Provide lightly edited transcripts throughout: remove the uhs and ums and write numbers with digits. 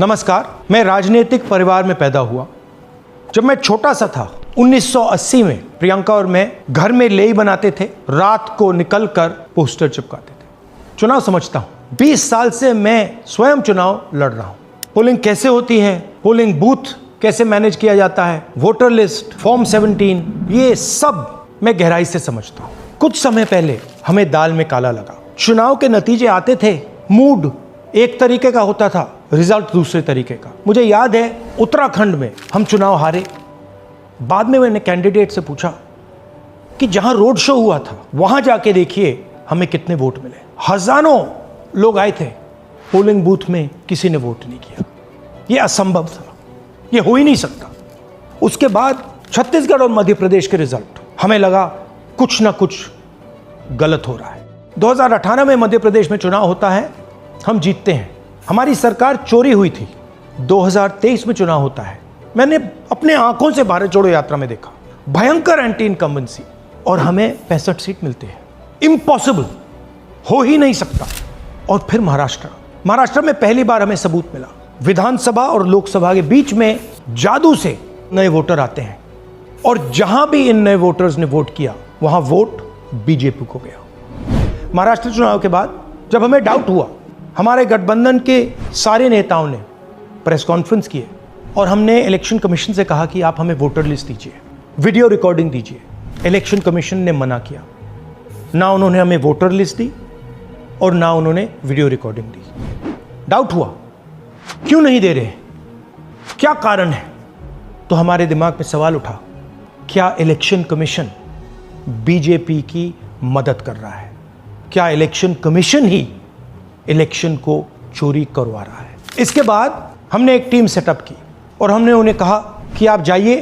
नमस्कार, मैं राजनीतिक परिवार में पैदा हुआ। जब मैं छोटा सा था 1980 में प्रियंका और मैं घर में लेई बनाते थे, रात को निकलकर पोस्टर चिपकाते थे। चुनाव समझता हूं, 20 साल से मैं स्वयं चुनाव लड़ रहा हूं। पोलिंग कैसे होती है, पोलिंग बूथ कैसे मैनेज किया जाता है, वोटर लिस्ट, फॉर्म 17, ये सब मैं गहराई से समझता हूं। कुछ समय पहले हमें दाल में काला लगा। चुनाव के नतीजे आते थे, मूड एक तरीके का होता था, रिजल्ट दूसरे तरीके का। मुझे याद है उत्तराखंड में हम चुनाव हारे। बाद में मैंने कैंडिडेट से पूछा कि जहां रोड शो हुआ था वहां जाके देखिए हमें कितने वोट मिले। हजारों लोग आए थे, पोलिंग बूथ में किसी ने वोट नहीं किया। यह असंभव था, यह हो ही नहीं सकता। उसके बाद छत्तीसगढ़ और मध्य प्रदेश के रिजल्ट, हमें लगा कुछ ना कुछ गलत हो रहा है। 2018 में मध्य प्रदेश में चुनाव होता है, हम जीतते हैं। हमारी सरकार चोरी हुई थी। 2023 में चुनाव होता है, मैंने अपने आंखों से भारत जोड़ो यात्रा में देखा, भयंकर एंटी इनकम्बेंसी, और हमें 65 सीट मिलते हैं। इम्पॉसिबल, हो ही नहीं सकता। और फिर महाराष्ट्र में पहली बार हमें सबूत मिला। विधानसभा और लोकसभा के बीच में जादू से नए वोटर आते हैं, और जहां भी इन नए वोटर्स ने वोट किया वहां वोट बीजेपी को गया। महाराष्ट्र चुनाव के बाद जब हमें डाउट हुआ, हमारे गठबंधन के सारे नेताओं ने प्रेस कॉन्फ्रेंस किए और हमने इलेक्शन कमीशन से कहा कि आप हमें वोटर लिस्ट दीजिए, वीडियो रिकॉर्डिंग दीजिए। इलेक्शन कमीशन ने मना किया। ना उन्होंने हमें वोटर लिस्ट दी और ना उन्होंने वीडियो रिकॉर्डिंग दी। डाउट हुआ, क्यों नहीं दे रहे, क्या कारण है? तो हमारे दिमाग में सवाल उठा, क्या इलेक्शन कमीशन बीजेपी की मदद कर रहा है? क्या इलेक्शन कमीशन ही इलेक्शन को चोरी करवा रहा है? इसके बाद हमने एक टीम सेटअप की और हमने उन्हें कहा कि आप जाइए,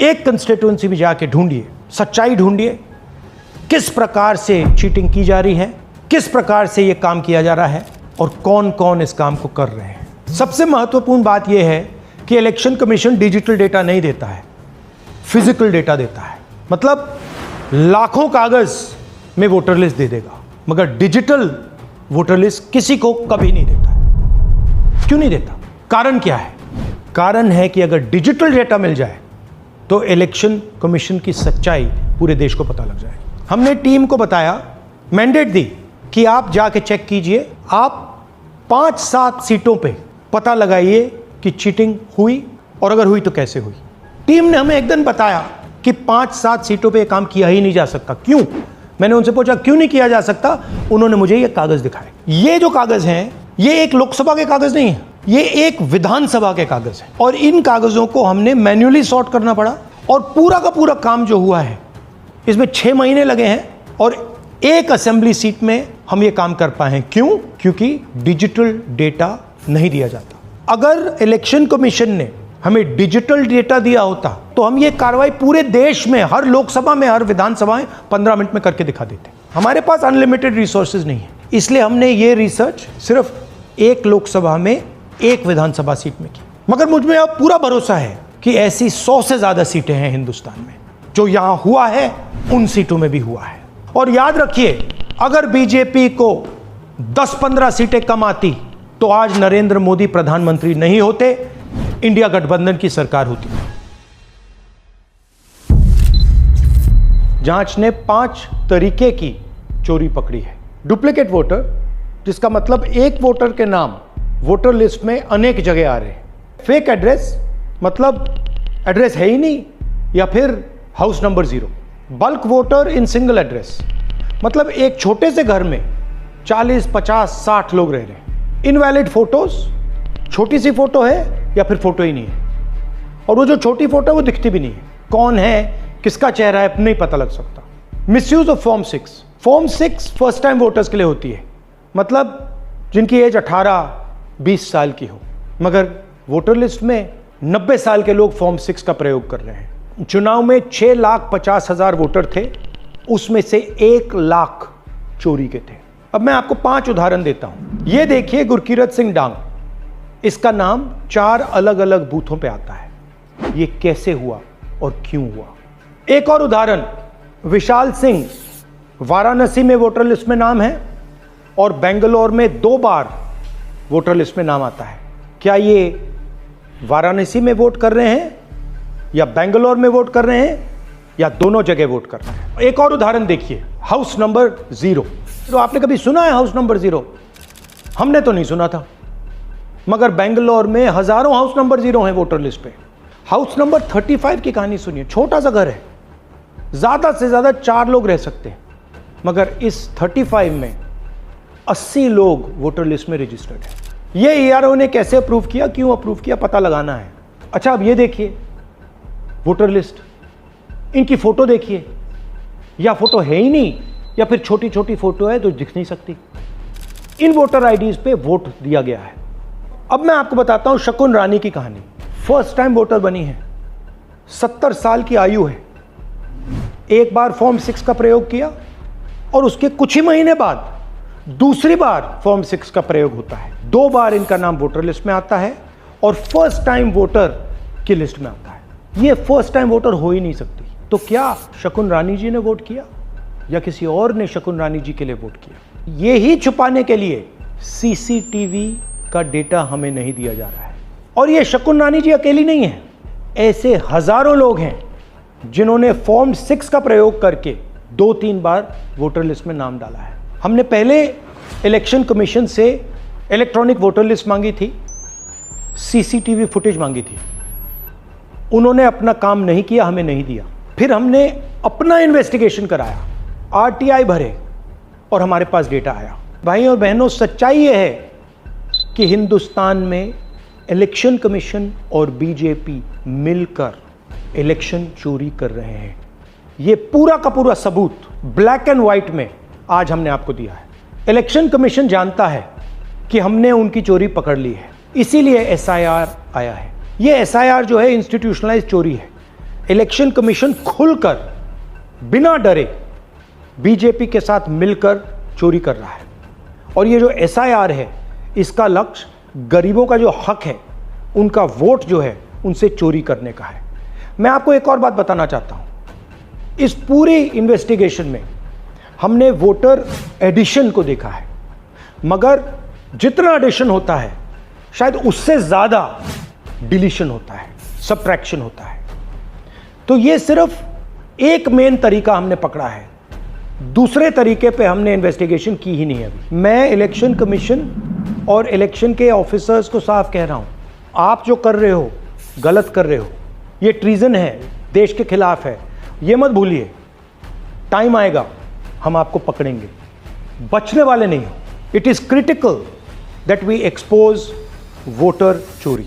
एक कंस्टिट्यूएंसी में जाके ढूंढिए, सच्चाई ढूंढिए, किस प्रकार से चीटिंग की जा रही है, किस प्रकार से ये काम किया जा रहा है और कौन कौन इस काम को कर रहे हैं। सबसे महत्वपूर्ण बात यह है कि इलेक्शन कमीशन डिजिटल डेटा नहीं देता है, फिजिकल डेटा देता है। मतलब लाखों कागज में वोटर लिस्ट दे देगा, मगर डिजिटल वोटर लिस्ट किसी को कभी नहीं देता है। क्यों नहीं देता? कारण क्या है? कारण है कि अगर डिजिटल डेटा मिल जाए तो इलेक्शन कमीशन की सच्चाई पूरे देश को पता लग जाए। हमने टीम को बताया, मैंडेट दी कि आप जाके चेक कीजिए, आप 5-7 सीटों पे पता लगाइए कि चीटिंग हुई, और अगर हुई तो कैसे हुई। टीम ने हमें एक दिन बताया कि 5-7 सीटों पे काम किया ही नहीं जा सकता। क्यों? मैंने उनसे पूछा क्यों नहीं किया जा सकता। उन्होंने मुझे ये कागज दिखाए। ये जो कागज हैं, ये एक लोकसभा के कागज नहीं है, ये एक विधानसभा के कागज है, और इन कागजों को हमने मैन्युअली सॉर्ट करना पड़ा। और पूरा का पूरा काम जो हुआ है, इसमें 6 महीने लगे हैं, और एक असेंबली सीट में हम ये काम कर पाए हैं। क्यों? क्योंकि डिजिटल डेटा नहीं दिया जाता। अगर इलेक्शन कमीशन ने हमें डिजिटल डेटा दिया होता तो हम ये कार्रवाई पूरे देश में, हर लोकसभा में, हर विधानसभा में 15 मिनट में करके दिखा देते। हमारे पास अनलिमिटेड रिसोर्सेज नहीं है, इसलिए हमने ये रिसर्च सिर्फ एक लोकसभा में, एक विधानसभा सीट में की। मगर मुझ में अब पूरा भरोसा है कि ऐसी 100 से ज्यादा सीटें हैं हिंदुस्तान में। जो यहां हुआ है उन सीटों में भी हुआ है। और याद रखिए, अगर बीजेपी को 10-15 सीटें कम आती तो आज नरेंद्र मोदी प्रधानमंत्री नहीं होते, इंडिया गठबंधन की सरकार होती। जांच ने 5 तरीके की चोरी पकड़ी है। डुप्लीकेट वोटर, जिसका मतलब एक वोटर के नाम वोटर लिस्ट में अनेक जगह आ रहे हैं। फेक एड्रेस, मतलब एड्रेस है ही नहीं, या फिर house number 0। Bulk voter in single address, मतलब एक छोटे से घर में 40, 50, 60 लोग रह रहे हैं। इनवैलिड फोटोज, छोटी सी फोटो है या फिर फोटो ही नहीं है, और वो जो छोटी फोटो है वो दिखती भी नहीं है। कौन है, किसका चेहरा है, नहीं पता लग सकता। Misuse of form 6। Form 6 first time voters के लिए होती है, मतलब जिनकी एज 18-20 साल की हो, मगर वोटर लिस्ट में 90 साल के लोग फॉर्म 6 का प्रयोग कर रहे हैं। चुनाव में 6,50,000 वोटर थे, उसमें से 1 लाख चोरी के थे। अब मैं आपको 5 उदाहरण देता हूं। ये देखिए, गुरकीरत सिंह डांग, इसका नाम 4 अलग अलग बूथों पे आता है। ये कैसे हुआ और क्यों हुआ? एक और उदाहरण, विशाल सिंह, वाराणसी में वोटर लिस्ट में नाम है और बेंगलोर में 2 बार वोटर लिस्ट में नाम आता है। क्या ये वाराणसी में वोट कर रहे हैं या बेंगलोर में वोट कर रहे हैं या दोनों जगह वोट कर रहे हैं? एक और उदाहरण देखिए, हाउस नंबर 0। तो आपने कभी सुना है हाउस नंबर 0? हमने तो नहीं सुना था, मगर बेंगलोर में हजारों हाउस नंबर 0 हैं वोटर लिस्ट पे। हाउस नंबर 35 की कहानी सुनिए। छोटा सा घर है, ज्यादा से ज्यादा 4 लोग रह सकते हैं, मगर इस 35 में 80 लोग वोटर लिस्ट में रजिस्टर्ड है। ये ERO ने कैसे अप्रूव किया, क्यों अप्रूव किया, पता लगाना है। अच्छा, अब ये देखिए वोटर लिस्ट, इनकी फोटो देखिए, या फोटो है ही नहीं या फिर छोटी छोटी फोटो है तो दिख नहीं सकती। इन वोटर आईडीज पे वोट दिया गया है। अब मैं आपको बताता हूं शकुन रानी की कहानी। फर्स्ट टाइम वोटर बनी है, 70 साल की आयु है। एक बार फॉर्म 6 का प्रयोग किया और उसके कुछ ही महीने बाद दूसरी बार फॉर्म 6 का प्रयोग होता है। 2 बार इनका नाम वोटर लिस्ट में आता है और फर्स्ट टाइम वोटर की लिस्ट में आता है। ये फर्स्ट टाइम वोटर हो ही नहीं सकती। तो क्या शकुन रानी जी ने वोट किया या किसी और ने शकुन रानी जी के लिए वोट किया? ये ही छुपाने के लिए CCTV का डेटा हमें नहीं दिया जा रहा है। और ये शकुन रानी जी अकेली नहीं है, ऐसे हजारों लोग हैं जिन्होंने फॉर्म 6 का प्रयोग करके 2-3 बार वोटर लिस्ट में नाम डाला है। हमने पहले इलेक्शन कमीशन से इलेक्ट्रॉनिक वोटर लिस्ट मांगी थी, CCTV फुटेज मांगी थी। उन्होंने अपना काम नहीं किया, हमें नहीं दिया। फिर हमने अपना इन्वेस्टिगेशन कराया, RTI भरे और हमारे पास डेटा आया। भाई और बहनों, सच्चाई यह है कि हिंदुस्तान में इलेक्शन कमीशन और बीजेपी मिलकर इलेक्शन चोरी कर रहे हैं। ये पूरा का पूरा सबूत ब्लैक एंड व्हाइट में आज हमने आपको दिया है। इलेक्शन कमीशन जानता है कि हमने उनकी चोरी पकड़ ली है, इसीलिए SIR आया है। ये SIR जो है इंस्टीट्यूशनलाइज चोरी है। इलेक्शन कमीशन खुलकर बिना डरे बीजेपी के साथ मिलकर चोरी कर रहा है। और ये जो SIR है, इसका लक्ष्य गरीबों का जो हक है, उनका वोट जो है, उनसे चोरी करने का है। मैं आपको एक और बात बताना चाहता हूं। इस पूरी इन्वेस्टिगेशन में हमने वोटर एडिशन को देखा है, मगर जितना एडिशन होता है शायद उससे ज्यादा डिलीशन होता है, सबट्रैक्शन होता है। तो ये सिर्फ एक मेन तरीका हमने पकड़ा है, दूसरे तरीके पे हमने इन्वेस्टिगेशन की ही नहीं अभी। मैं इलेक्शन कमीशन और इलेक्शन के ऑफिसर्स को साफ कह रहा हूं, आप जो कर रहे हो गलत कर रहे हो, ये ट्रीजन है, देश के खिलाफ है। ये मत भूलिए, टाइम आएगा हम आपको पकड़ेंगे, बचने वाले नहीं हो। It is critical that we expose voter चोरी।